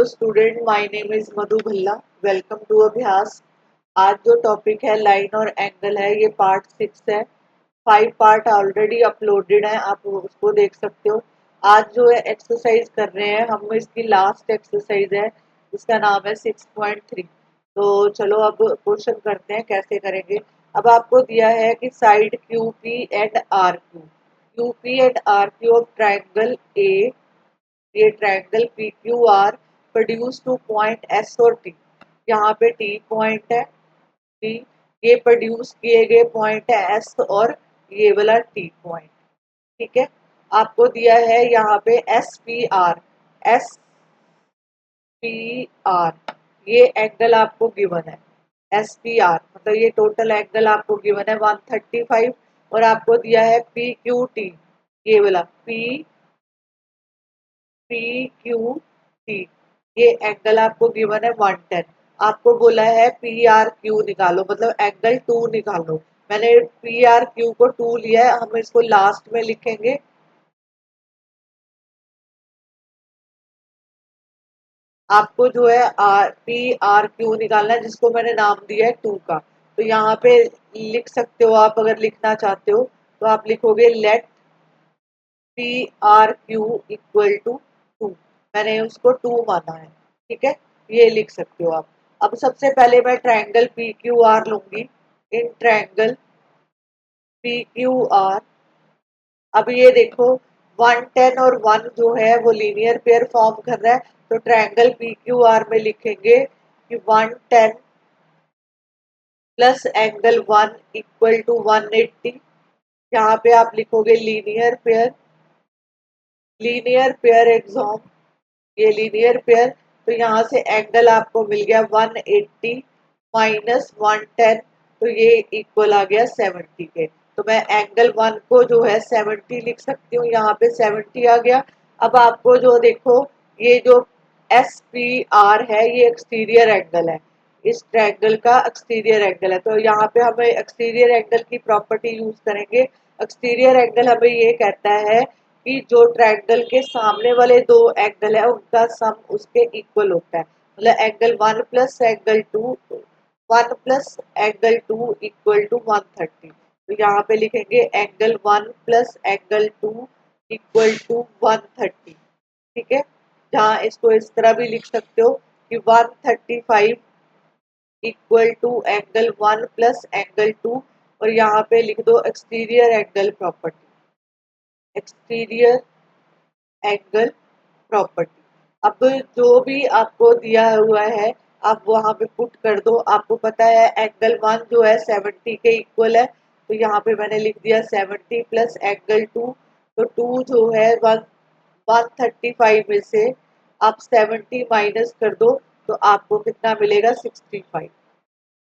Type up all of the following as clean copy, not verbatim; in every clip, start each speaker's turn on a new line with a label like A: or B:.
A: Student, my name is Madhu Bhalla. Welcome to Abhyas. आज जो topic है लाइन और एंगल है, ये पार्ट 6 है। 5 पार्ट ऑलरेडी अपलोडेड है, आप उसको देख सकते हो। आज जो है एक्सरसाइज कर रहे हैं हम, इसकी लास्ट एक्सरसाइज है, इसका नाम है 6.3। तो चलो अब क्वेश्चन करते हैं कैसे करेंगे। अब आपको दिया है कि side Q P and R Q of triangle A, ये triangle P Q R produce to point S और टी। यहाँ पे टी पॉइंट है, टी, ये प्रोड्यूस किए गए पॉइंट है एस और ये वाला टी पॉइंट। ठीक है, आपको दिया है यहाँ पे एस पी आर, ये एंगल आपको गिवन है। एस पी आर मतलब ये टोटल एंगल आपको गिवन है 135, और आपको दिया है पी क्यू टी, ये वाला पी पी क्यू टी, ये एंगल आपको गिवन है 110। आपको बोला है पी आर क्यू निकालो, मतलब एंगल 2 निकालो। मैंने पी आर क्यू को 2 लिया है, हम इसको लास्ट में लिखेंगे। आपको जो है पी आर क्यू निकालना है, जिसको मैंने नाम दिया है 2 का। तो यहाँ पे लिख सकते हो आप, अगर लिखना चाहते हो तो आप लिखोगे let P R Q equal to 2। मैंने उसको 2 माना है, ठीक है, ये लिख सकते हो आप। अब सबसे पहले मैं ट्रायंगल पी क्यू आर लूंगी। In triangle P Q are, अब ये देखो 110 और 1 जो है वो लीनियर पेयर फॉर्म कर रहा है, तो ट्रायंगल पी क्यू आर में लिखेंगे कि 110 प्लस एंगल 1 इक्वल टू 180। यहाँ पे आप लिखोगे लीनियर पेयर एग्जाम, ये लीनियर पेयर। तो यहाँ से एंगल आपको मिल गया 180 माइनस 110, तो ये इक्वल आ गया 70 के। तो मैं एंगल 1 को जो है 70 लिख सकती हूँ, यहाँ पे 70 आ गया। अब आपको जो देखो, ये जो एस पी आर है, ये एक्सटीरियर एंगल है, इस ट्रायंगल का एक्सटीरियर एंगल है। तो यहाँ पे हमें एक्सटीरियर एंगल की प्रॉपर्टी यूज करेंगे। एक्सटीरियर एंगल हमें ये कहता है कि जो ट्रायंगल के सामने वाले दो एंगल है उनका सम उसके इक्वल होता है। मतलब angle 1 plus angle 2, 1 plus angle 2 equal to 130। तो यहाँ पे लिखेंगे angle 1 plus angle 2 equal to 130। ठीक है, जहाँ इसको इस तरह भी लिख सकते हो कि 135 equal to angle 1 plus angle 2, और यहाँ पे लिख दो exterior angle property, exterior angle property. अब जो भी आपको दिया हुआ है आप वहां पे पुट कर दो। आपको पता है एंगल 1 जो है 70 के इक्वल है, तो यहाँ पे मैंने लिख दिया 70 प्लस एंगल 2। तो 2 जो है 135 में से आप 70 माइनस कर दो, तो आपको कितना मिलेगा 65।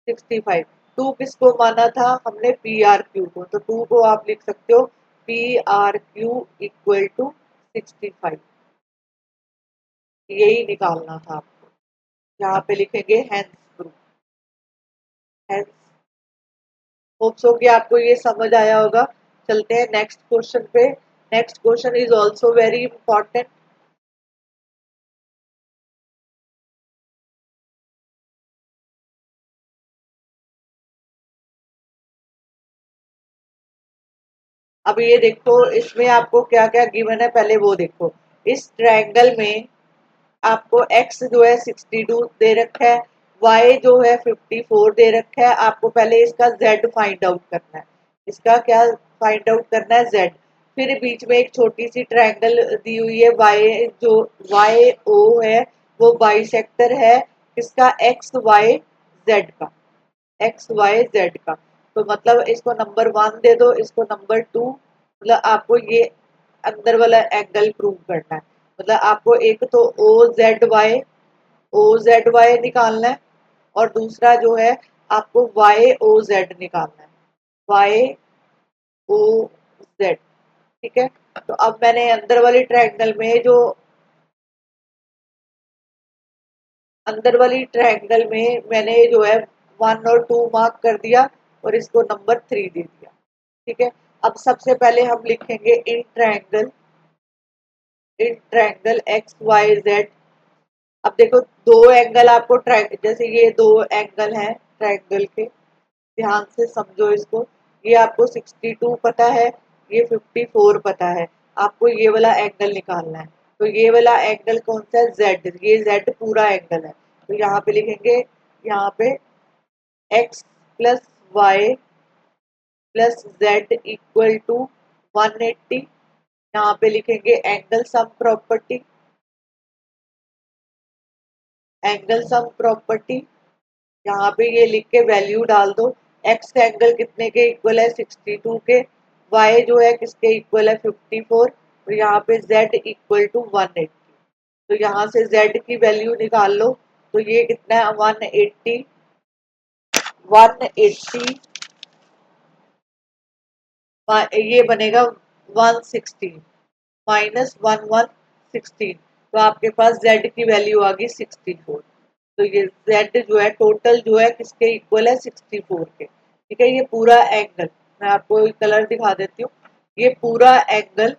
A: 65, 2 किसको माना था हमने, पी आर क्यू को, तो 2 को आप लिख सकते हो P R Q equal to 65। यही निकालना था आपको। यहाँ पे लिखेंगे हेंस प्रूफ, हेंस। होप्स हो कि आपको ये समझ आया होगा। चलते हैं नेक्स्ट क्वेश्चन पे। Next question is also very important. अब ये देखो, इसमें आपको क्या क्या गिवन है पहले वो देखो। इस ट्रायंगल में आपको x जो है 62 दे रखा है, y जो है 54 दे रखा है। आपको पहले इसका z फाइंड आउट करना है। इसका क्या फाइंड आउट करना है, z। फिर बीच में एक छोटी सी ट्रायंगल दी हुई है y, जो y o है वो बाइसेक्टर है इसका x y z का, एक्स वाई जेड का। तो मतलब इसको नंबर 1 दे दो, इसको नंबर 2। मतलब आपको ये अंदर वाला एंगल प्रूव करना है। मतलब आपको एक तो ओ जेड वाई निकालना है, और दूसरा जो है आपको वाई ओ जेड निकालना है, वाई ओ जेड। ठीक है, तो अब मैंने अंदर वाली ट्रायंगल में मैंने जो है 1 और 2 मार्क कर दिया, और इसको नंबर 3 दे दिया। ठीक है, अब सबसे पहले हम लिखेंगे in triangle X Y Z अब देखो दो एंगल आपको जैसे ये दो एंगल हैं ट्रायंगल के, ध्यान से समझो इसको। ये आपको 62 पता है, ये 54 पता है, आपको ये वाला एंगल निकालना है। तो ये वाला एंगल कौन सा है? Z, ये Z पूरा एंगल है। तो यहाँ पे लिखेंगे, यहाँ पे x plus Y plus Z equal to 180। यहाँ पे लिखेंगे angle sum property, angle sum property. यहाँ पे ये लिख के वैल्यू डाल दो। एक्स एंगल कितने के इक्वल है? 62 के। वाई जो है किसके इक्वल है? 54। तो यहाँ पे जेड इक्वल टू 180। तो यहाँ से जेड की वैल्यू निकाल लो। तो ये कितना है? 180। 180 ये बनेगा 116 माइनस 1116। तो आपके पास z की वैल्यू आ गई 64। तो ये z जो है टोटल जो है किसके इक्वल है? 64 के। ठीक है, ये पूरा एंगल मैं आपको कलर दिखा देती हूँ। ये पूरा एंगल,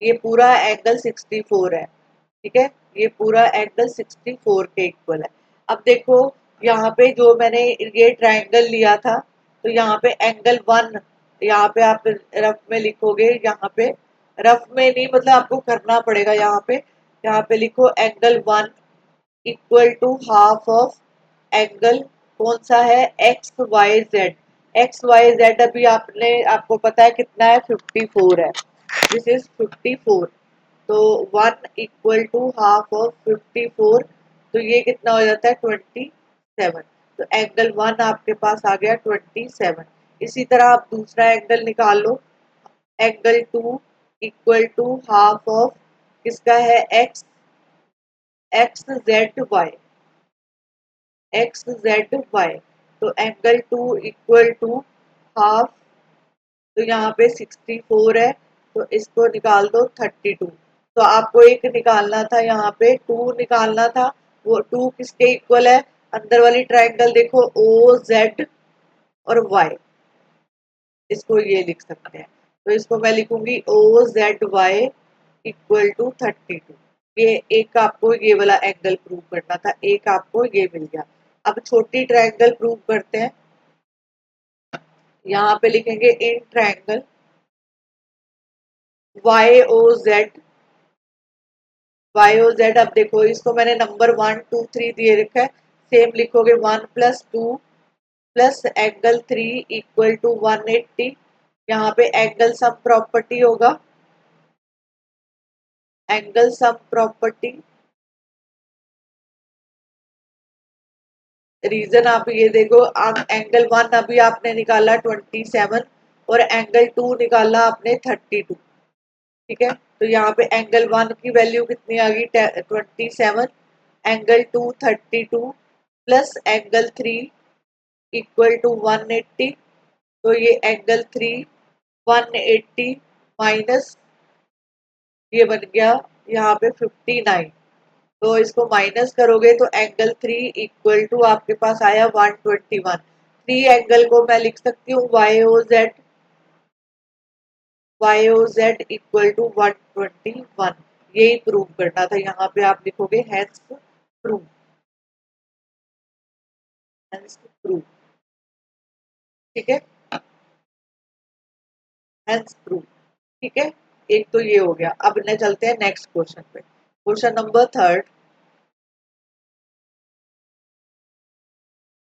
A: ये पूरा एंगल 64 है। ठीक है, ये पूरा एंगल 64 के इक्वल है। अब देखो यहाँ पे जो मैंने ये ट्रायंगल लिया था, तो यहाँ पे एंगल 1, यहाँ पे आप रफ में लिखोगे, यहाँ पे रफ में नहीं मतलब आपको करना पड़ेगा। यहाँ पे लिखो angle 1 equal to half of angle कौन सा है? X Y Z. X Y Z अभी आपको पता है कितना है? 54 है। This is 54। तो 1 इक्वल टू हाफ ऑफ 54। तो ये कितना हो जाता है? 27। तो एंगल 1 आपके पास आ गया 27। इसी तरह आप दूसरा एंगल निकाल लो। Angle 2 equal to half of किसका है? X, X Z Y, X Z Y. तो एंगल 2 इक्वल टू हाफ, तो यहाँ पे 64 है, तो इसको निकाल दो 32। तो आपको एक निकालना था, यहाँ पे 2 निकालना था। वो 2 किसके इक्वल है? अंदर वाली ट्रायंगल देखो, ओ जेड और वाई। इसको ये लिख सकते हैं। तो इसको मैं लिखूंगी O Z Y equal to 32। ये एक आपको ये वाला एंगल प्रूव करना था, एक आपको ये मिल गया। अब छोटी ट्रायंगल प्रूव करते हैं। यहाँ पे लिखेंगे in triangle Y O Z, Y O Z. अब देखो इसको मैंने नंबर 1 2 3 दिए रखा है, सेम लिखोगे 1 plus 2 plus angle 3 equal to 180। यहाँ पे एंगल सम प्रॉपर्टी होगा, एंगल सम प्रॉपर्टी। रीजन आप ये देखो, एंगल 1 अभी आपने निकाला 27 और एंगल 2 निकाला आपने 32। ठीक है, तो यहाँ पे एंगल 1 की वैल्यू कितनी आ गई? 27। Angle 2 32 plus angle 3 equal to 180। तो ये एंगल 3 180 माइनस ये बन गया यहाँ पे 59। तो इसको माइनस करोगे तो एंगल 3 इक्वल टू आपके पास आया 121। 3 एंगल को मैं लिख सकती हूँ Y O Z equal to 121। यही प्रूव करना था। यहाँ पे आप लिखोगे हैंस प्रूव, हैंस प्रूव। ठीक है, हैंस प्रूव। ठीक है, एक तो ये हो गया। अब ने चलते हैं नेक्स्ट क्वेश्चन पे। Question number 3।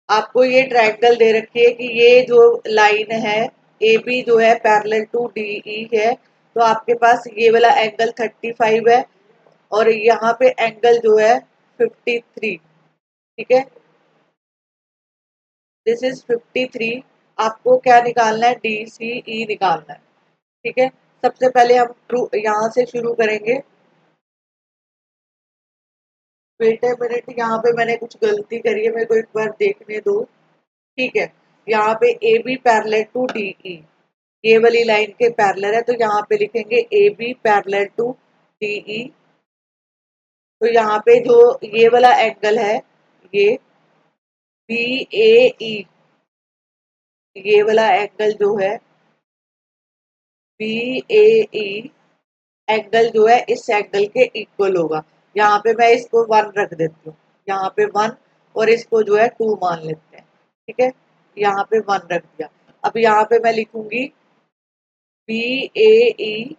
A: आपको ये ट्रायंगल दे रखी है कि ये जो लाइन है ए बी जो है पैरेलल टू डी ई है। तो आपके पास ये वाला एंगल 35 है और यहाँ पे एंगल जो है 53। ठीक है, दिस इज 53। आपको क्या निकालना है? डी सी ई निकालना है। ठीक है, सबसे पहले हम यहाँ से शुरू करेंगे। वेट ए मिनट, यहाँ पे मैंने कुछ गलती करी है, मेरे को एक बार देखने दो। ठीक है, यहाँ पे A B parallel to D E, ये वाली लाइन के पैरेलल है, तो यहाँ पे लिखेंगे A B parallel to D E. तो यहाँ पे जो ये वाला एंगल है, ये बी ए ई, ये वाला एंगल जो है बी ए ई, एंगल जो है इस एंगल के इक्वल होगा। यहाँ पे मैं इसको 1 रख देती हूँ, यहाँ पे 1 और इसको जो है 2 मान लेते हैं। ठीक है, यहाँ पे 1 रख दिया। अब यहाँ पे मैं लिखूंगी B A E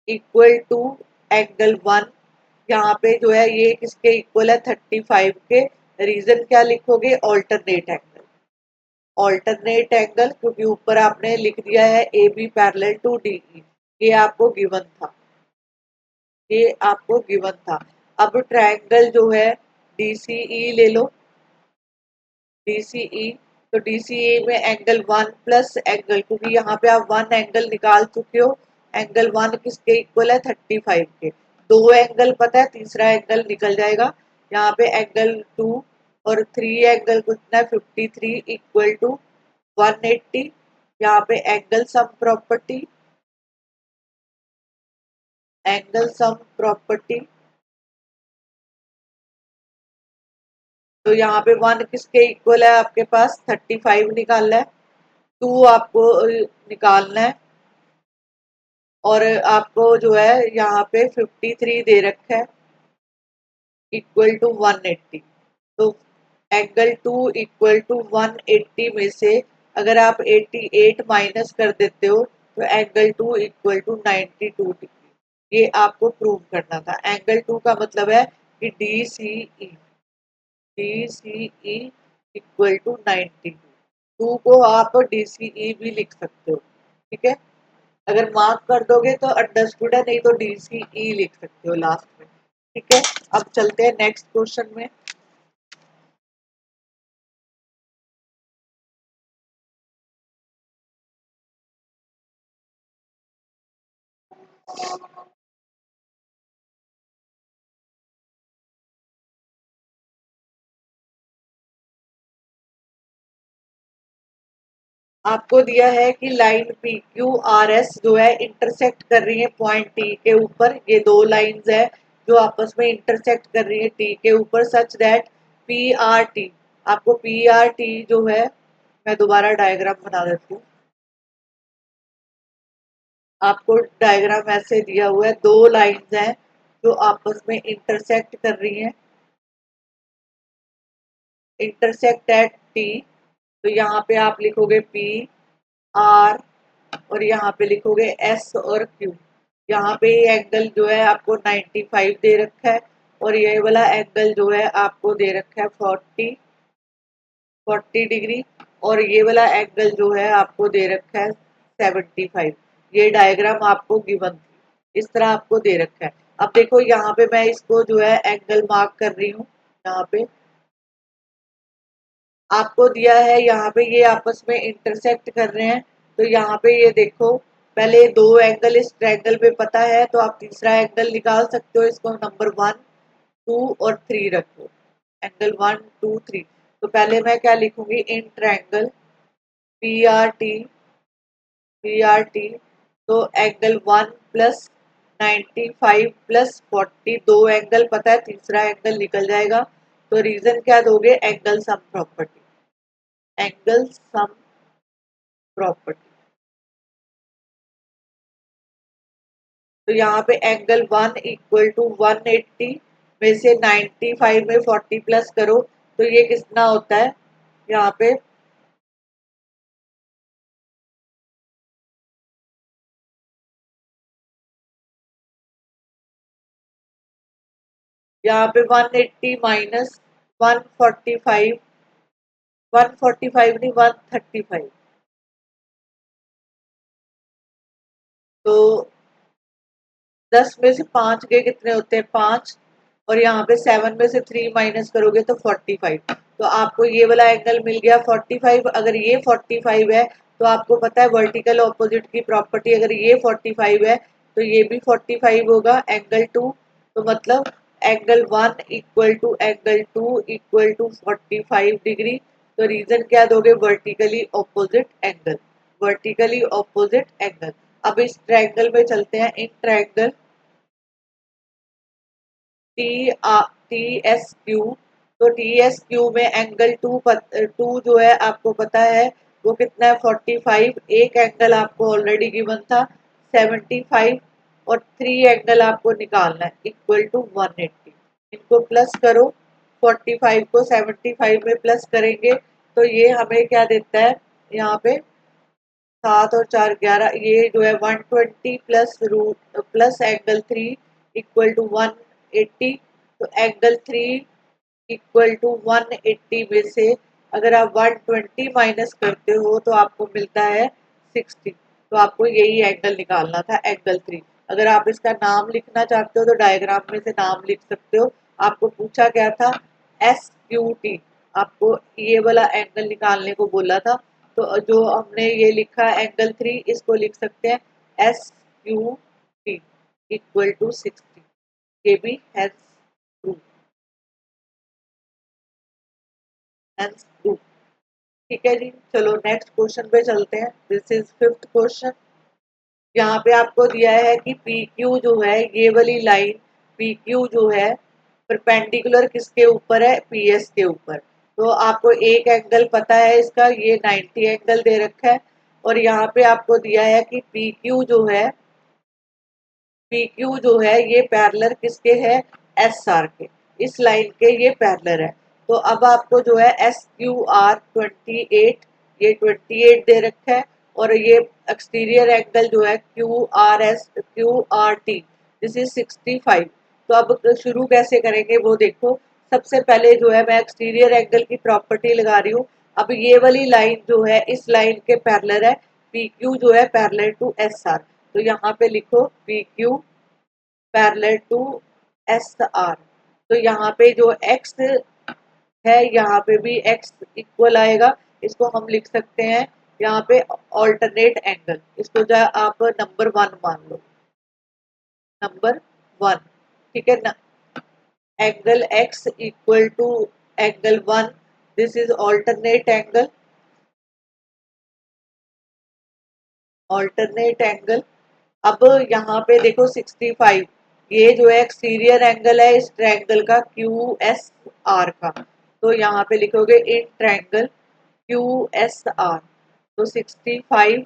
A: equal to angle 1। यहाँ पे जो है ये किसके इक्वल है, 35 के। रीजन क्या लिखोगे, ऑल्टरनेट एंगल। ऑल्टरनेट एंगल क्योंकि ऊपर आपने लिख दिया है A B parallel to D E, ये आपको गिवन था, ये आपको गिवन था। अब ट्रायंगल जो है DCE ले लो, DCE। तो DCE में एंगल 1 प्लस एंगल, क्योंकि यहाँ पे आप 1 एंगल निकाल चुके हो, एंगल 1 किसके इक्वल है, 35 के। दो एंगल पता है, तीसरा एंगल निकल जाएगा। यहाँ पे एंगल 2 और 3 एंगल कितना है, 53 इक्वल टू 180। यहाँ पे angle sum property, angle sum property. तो यहाँ पे 1 किसके इक्वल है, आपके पास 35 निकालना है, 2 आपको निकालना है, और आपको जो है यहाँ पे 53 दे रखा है इक्वल टू 180। तो एंगल 2 इक्वल टू 180 में से अगर आप 88 माइनस कर देते हो तो एंगल 2 इक्वल टू 92 डिग्री। ये आपको प्रूव करना था। एंगल 2 का मतलब है कि DCE इक्वल टू 92। 2 को आप DCE भी लिख सकते हो। ठीक है, अगर मार्क कर दोगे तो अंडरस्टूड है, नहीं तो DCE लिख सकते हो लास्ट में। ठीक है, अब चलते हैं नेक्स्ट क्वेश्चन में। आपको दिया है कि लाइन PQRS जो है इंटरसेक्ट कर रही है पॉइंट T के ऊपर। ये दो लाइंस है जो आपस में इंटरसेक्ट कर रही है T के ऊपर, सच दैट PRT। आपको PRT जो है, मैं दोबारा डायग्राम बना देती हूँ। आपको डायग्राम ऐसे दिया हुआ है, दो लाइंस हैं जो आपस में इंटरसेक्ट कर रही हैं, इंटरसेक्ट एट T। तो यहाँ पे आप लिखोगे PR और यहाँ पे लिखोगे S और Q। यहाँ पे एंगल जो है आपको 95 दे रखा है, और ये वाला एंगल जो है आपको दे रखा है 40 डिग्री, और ये वाला एंगल जो है आपको दे रखा है 75। ये डायग्राम आपको गिवन थी, इस तरह आपको दे रखा है। अब देखो यहाँ पे मैं इसको जो है एंगल मार्क कर रही हूँ। यहाँ पे आपको दिया है, यहाँ पे ये आपस में इंटरसेक्ट कर रहे हैं। तो यहाँ पे ये देखो, पहले दो एंगल इस ट्रायंगल पे पता है, तो आप तीसरा एंगल निकाल सकते हो। इसको नंबर 1 2 और 3 रखो, एंगल 1 2 3। तो पहले मैं क्या लिखूंगी, in triangle P R T. तो एंगल 1 प्लस 95 प्लस 40, दो एंगल पता है, तीसरा एंगल निकल जाएगा। तो रीजन क्या दोगे, angle sum property, angle sum property. तो यहाँ पे एंगल 1 इक्वल टू 180 में से 95 में 40 प्लस करो तो ये कितना होता है, यहाँ पे यहाँ पे 180 माइनस 145, 145 नहीं 135। तो 10 में से 5 के कितने होते हैं, 5, और यहाँ पे 7 में से 3 माइनस करोगे तो 45। तो आपको ये वाला एंगल मिल गया 45। अगर ये 45 है तो आपको पता है वर्टिकल ऑपोजिट की प्रॉपर्टी, अगर ये 45 है तो ये भी 45 होगा, एंगल 2। तो मतलब एंगल 1 इक्वल टू 45 डिग्री। तो रीजन क्या दोगे, vertically opposite angle, vertically opposite angle. अब इस ट्रायंगल में चलते हैं, इन ट्रायंगल TSQ। तो TSQ में एंगल 2 जो है आपको पता है वो कितना है, 45। एक एंगल आपको ऑलरेडी गिवन था 75। और 3 एंगल आपको निकालना है इक्वल टू 180। इनको प्लस करो, 45 को 75 में प्लस करेंगे तो ये हमें क्या देता है, यहाँ पे 7 और 4 11, ये जो है 120 plus root plus angle 3 equal to 180। तो एंगल 3 इक्वल टू 180 में से अगर आप 120 माइनस करते हो तो आपको मिलता है 60। तो आपको यही एंगल निकालना था, एंगल 3। अगर आप इसका नाम लिखना चाहते हो तो डायग्राम में से नाम लिख सकते हो। आपको पूछा क्या था, SQT, आपको ये वाला एंगल निकालने को बोला था। तो जो हमने ये लिखा एंगल 3, इसको लिख सकते हैं SQT इक्वल टू 60। ये भी हैंस प्रूफ, हैंस प्रूफ। ठीक है जी, चलो नेक्स्ट क्वेश्चन पे चलते हैं। This is fifth question. यहाँ पे आपको दिया है कि पी क्यू जो है, ये वाली लाइन पी क्यू जो है परपेंडिकुलर किसके ऊपर है, पी एस के ऊपर। तो आपको एक एंगल पता है इसका, ये 90 एंगल दे रखा है। और यहाँ पे आपको दिया है कि पी क्यू जो है, पी क्यू जो है ये पैरेलल किसके है, एस आर के, इस लाइन के ये पैरेलल है। तो अब आपको जो है एस क्यू आर 28, ये 28 दे रखा है। और ये एक्सटीरियर एंगल जो है Q R T, this is 65। तो अब शुरू कैसे करेंगे वो देखो। सबसे पहले जो है मैं एक्सटीरियर एंगल की प्रॉपर्टी लगा रही हूँ। अब ये वाली लाइन जो है इस लाइन के पैरेलल है, पी क्यू जो है पैरेलल टू एस आर। तो यहाँ पे लिखो P Q parallel to S R. तो यहाँ पे जो x है, यहाँ पे भी x इक्वल आएगा। इसको हम लिख सकते हैं यहाँ पे ऑल्टरनेट एंगल, इसको जो आप नंबर 1 मान लो, नंबर 1। ठीक है ना, angle x equal to angle 1, this is alternate angle, alternate angle. अब यहाँ पे देखो 65, ये जो है एक्सटीरियर एंगल है इस ट्रायंगल का, क्यू एस आर का। तो यहाँ पे लिखोगे in triangle Q S R. तो 65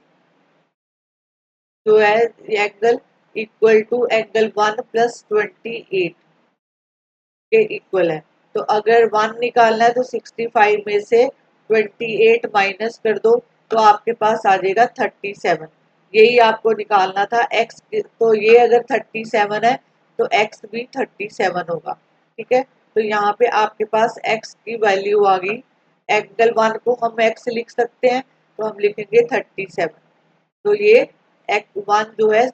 A: जो है angle equal to angle 1 plus 28 के इक्वल है। तो अगर 1 निकालना है तो 65 में से 28 माइनस कर दो तो आपके पास आ जाएगा 37। यही आपको निकालना था x। तो ये अगर 37 है तो x भी 37 होगा। ठीक है, तो यहाँ पे आपके पास x की वैल्यू आ गई। एंगल 1 को हम x लिख सकते हैं, तो हम लिखेंगे 37। तो ये x1 जो है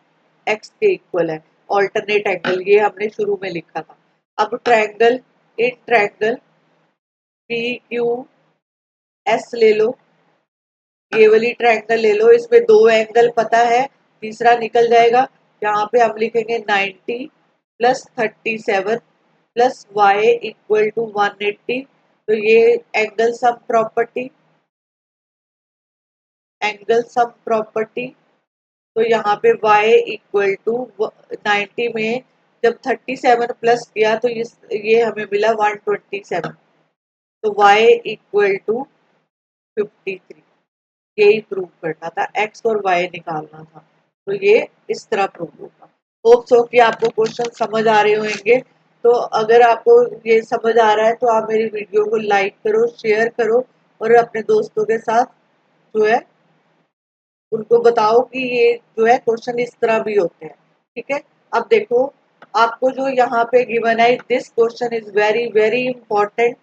A: x के इक्वल है, ऑल्टरनेट एंगल, ये हमने शुरू में लिखा था। अब triangle, in triangle P Q S ले लो, ये वाली ट्रायंगल ले लो, इसमें 2 एंगल पता है, तीसरा निकल जाएगा। यहाँ पे हम लिखेंगे 90 plus 37 plus Y equal to 180। तो ये angle sum property, angle sum property. तो यहाँ पे y इक्वल टू 90 में जब 37 प्लस किया तो ये हमें मिला 127। तो y इक्वल टू 53। यही प्रूव करना था, x और y निकालना था। तो ये इस तरह प्रूव होगा। होप सो कि आपको क्वेश्चन समझ आ रहे होंगे। तो अगर आपको ये समझ आ रहा है तो आप मेरी वीडियो को लाइक करो, शेयर करो और अपने दोस्तों के साथ जो है उनको बताओ कि ये जो है क्वेश्चन इस तरह भी होते हैं। ठीक है, अब देखो आपको जो यहाँ पे गिवन है, this question is very very important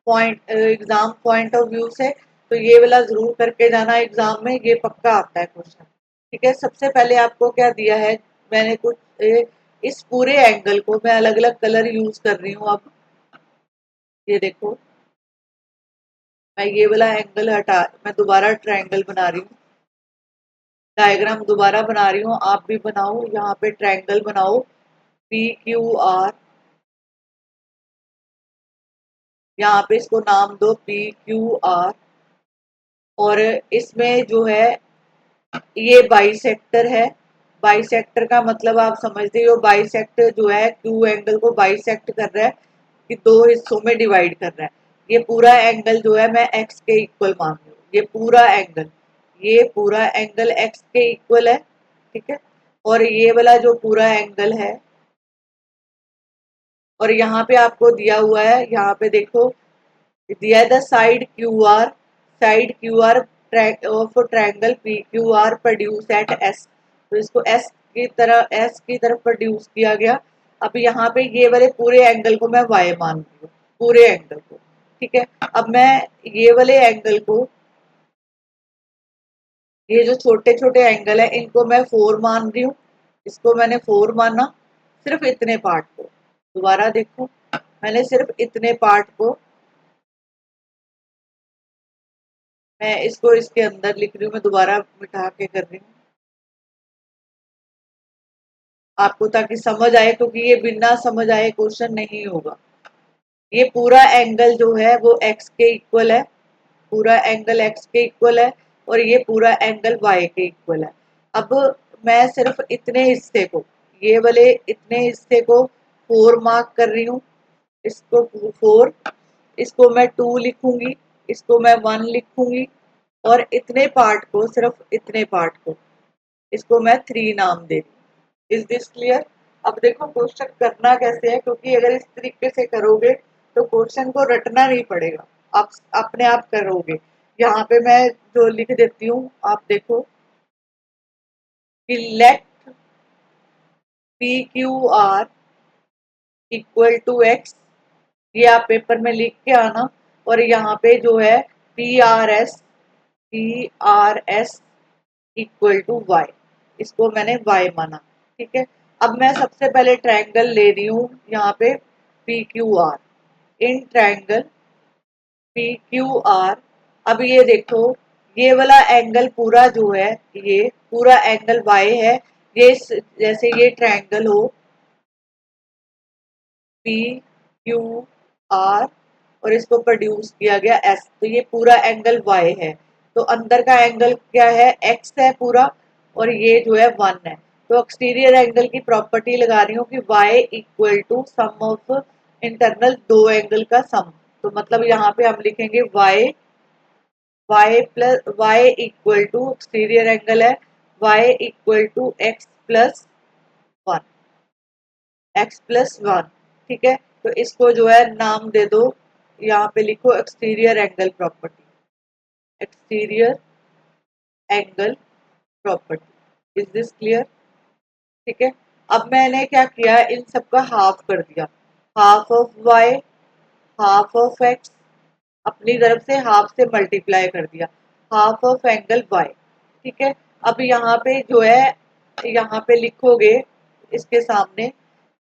A: point exam point of view से। तो ये वाला जरूर करके जाना एग्जाम में, ये पक्का आता है क्वेश्चन। ठीक है, सबसे पहले आपको क्या दिया है, मैंने कुछ इस पूरे एंगल को मैं अलग अलग कलर यूज कर रही हूँ। अब ये देखो, मैं ये वाला एंगल हटा, मैं दोबारा ट्रायंगल बना रही हूँ, डायग्राम दोबारा बना रही हूँ, आप भी बनाओ, यहाँ पे ट्रायंगल बनाओ पी क्यू आर, यहाँ पे इसको नाम दो पी क्यू आर। और इसमें जो है ये बाइसेक्टर है। बाइसेक्टर का मतलब आप समझते हो, बाइसेक्टर जो है क्यू एंगल को बाइसेक्ट कर रहा है, कि 2 हिस्सों में डिवाइड कर रहा है। ये पूरा एंगल जो है मैं एक्स के इक्वल मान रही हूँ, ये पूरा एंगल, ये पूरा एंगल एक्स के इक्वल है। ठीक है, और ये वाला जो पूरा एंगल है, और यहाँ पे आपको दिया हुआ है, यहाँ पे देखो दिया है the side Q R of triangle P Q R produce at S. तो इसको एस की तरफ प्रोड्यूस किया गया। अब यहाँ पे ये वाले पूरे एंगल को मैं वाई मान रही हूँ, पूरे एंगल को। ठीक है, अब मैं ये वाले एंगल को, ये जो छोटे छोटे एंगल है इनको मैं 4 मान रही हूँ। इसको मैंने 4 माना, सिर्फ इतने पार्ट को। दोबारा देखो, मैंने सिर्फ इतने पार्ट को, मैं इसको इसके अंदर लिख रही हूँ, मैं दोबारा मिटा के कर रही हूँ आपको, ताकि समझ आए, क्योंकि ये बिना समझ आए क्वेश्चन नहीं होगा। ये पूरा एंगल जो है वो एक्स के इक्वल है, पूरा एंगल एक्स के इक्वल है, और ये पूरा एंगल वाई के इक्वल है। अब मैं सिर्फ इतने हिस्से को, ये वाले इतने हिस्से को 4 मार्क कर रही हूँ। इसको 4, इसको मैं 2 लिखूंगी, इसको मैं 1 लिखूंगी, और इतने पार्ट को, सिर्फ इतने पार्ट को, इसको मैं 3 नाम दे रही हूँ। Is this clear? अब देखो क्वेश्चन करना कैसे है, क्योंकि अगर इस तरीके से करोगे तो क्वेश्चन को रटना नहीं पड़ेगा, आप अपने आप करोगे। यहाँ पे मैं जो लिख देती हूँ, आप देखो कि let P Q R equal to X, ये आप पेपर में लिख के आना। और यहाँ पे जो है P R S equal to Y, इसको मैंने वाई माना। ठीक है, अब मैं सबसे पहले ट्रायंगल ले रही हूँ यहाँ पे P Q are, in triangle P Q are. अब ये देखो, ये वाला एंगल पूरा जो है, ये पूरा एंगल वाई है। ये जैसे ये ट्रायंगल हो पी क्यू आर, और इसको प्रोड्यूस किया गया एस, तो ये पूरा एंगल वाई है। तो अंदर का एंगल क्या है, एक्स है पूरा, और ये जो है 1 है। तो एक्सटीरियर एंगल की प्रॉपर्टी लगा रही हूँ कि Y equal to sum of internal दो एंगल का सम। तो मतलब यहाँ पे हम लिखेंगे Y equal to, exterior angle है, Y equal to one, X plus one. ठीक है, तो इसको जो है नाम दे दो, यहाँ पे लिखो exterior angle property, exterior angle property. Is this clear? ठीक है, अब मैंने क्या किया, इन सबका हाफ कर दिया, half of Y, half of X, अपनी तरफ से हाफ से मल्टीप्लाई कर दिया, हाफ ऑफ एंगल वाई। ठीक है, अब यहाँ पे जो है, यहाँ पे लिखोगे इसके सामने,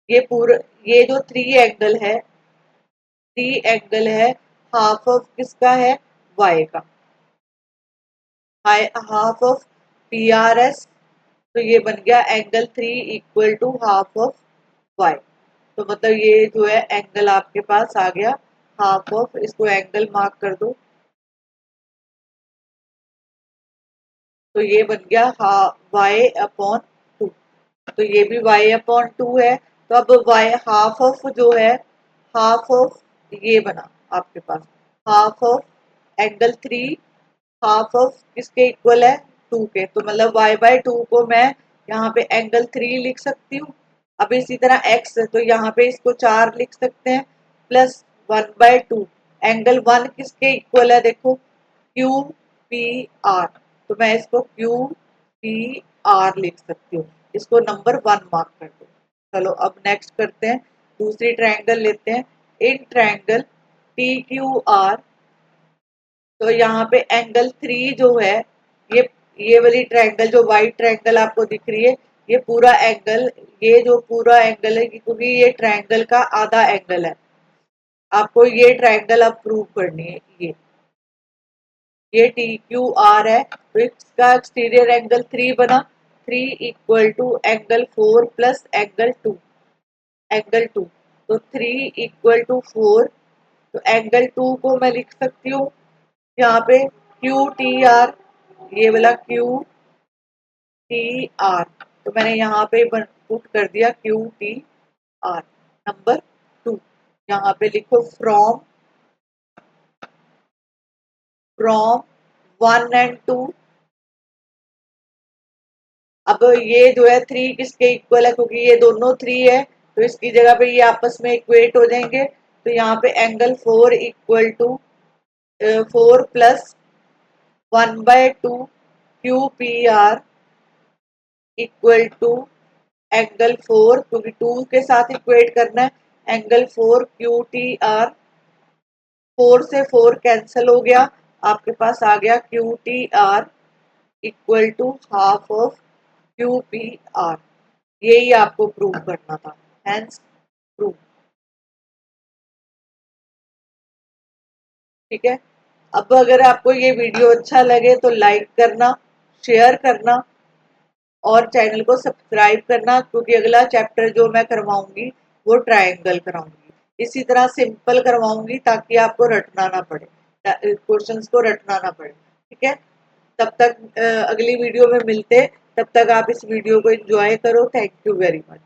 A: ये पूरा, ये जो थ्री एंगल है, हाफ ऑफ किसका है, वाई का, half of P R S. तो ये बन गया angle 3 equal to half of Y. तो मतलब ये जो है एंगल आपके पास आ गया हाफ ऑफ, इसको एंगल मार्क कर दो। तो ये बन गया वाई अपॉन 2। तो ये भी वाई अपॉन 2 है। तो अब वाई हाफ ऑफ जो है, हाफ ऑफ ये बना आपके पास, half of angle 3, half of किसके इक्वल है, 2 के। तो मतलब y बाय 2 को मैं यहाँ पे एंगल 3 लिख सकती हूँ। अब इसी तरह x है, तो यहाँ पे इसको 4 लिख सकते हैं, प्लस 1/2, एंगल 1 किसके इक्वल है, देखो क्यू पी आर। तो मैं इसको क्यू पी आर लिख सकती हूँ, इसको नंबर 1 मार्क कर दो। चलो अब नेक्स्ट करते हैं, दूसरी ट्रायंगल लेते हैं, in triangle T Q R. तो यहाँ पे एंगल 3 जो है, ये ये वाली ट्रायंगल जो वाइट ट्रायंगल आपको दिख रही है, ये पूरा एंगल, ये जो पूरा एंगल है, क्योंकि ये ट्रायंगल का आधा एंगल है, आपको ये ट्रायंगल अब प्रूव करनी है। ये टी क्यू आर है, तो इसका एक्सटीरियर एंगल 3 बना, 3 equal to angle 4 plus angle 2। तो 3 इक्वल टू 4, तो एंगल 2 को मैं लिख सकती हूँ यहाँ पे क्यू टी आर, ये वाला क्यू टी आर। तो मैंने यहाँ पे पुट कर दिया क्यू टी आर। नंबर 2, यहाँ पे लिखो फ्रॉम 1 and 2, अब ये जो है 3 किसके इक्वल है, क्योंकि ये दोनों 3 है तो इसकी जगह पे ये आपस में इक्वेट हो जाएंगे। तो यहाँ पे angle 4 equal to 4 plus 1/2 Q P R equal to angle 4, क्योंकि 2 के साथ इक्वेट करना है, एंगल 4 क्यू टी आर। 4 से 4 कैंसिल हो गया, आपके पास आ गया Q T R equal to half of Q P R. यही आपको प्रूव करना था, हेंस प्रूव। ठीक है। अब अगर आपको ये वीडियो अच्छा लगे तो लाइक करना, शेयर करना और चैनल को सब्सक्राइब करना, क्योंकि अगला चैप्टर जो मैं करवाऊंगी वो ट्रायंगल कराऊंगी। इसी तरह सिंपल करवाऊंगी ताकि आपको रटना ना पड़े, क्वेश्चंस को रटना ना पड़े। ठीक है। तब तक अगली वीडियो में मिलते, तब तक आप इस वीडियो को एंजॉय करो। Thank you very much.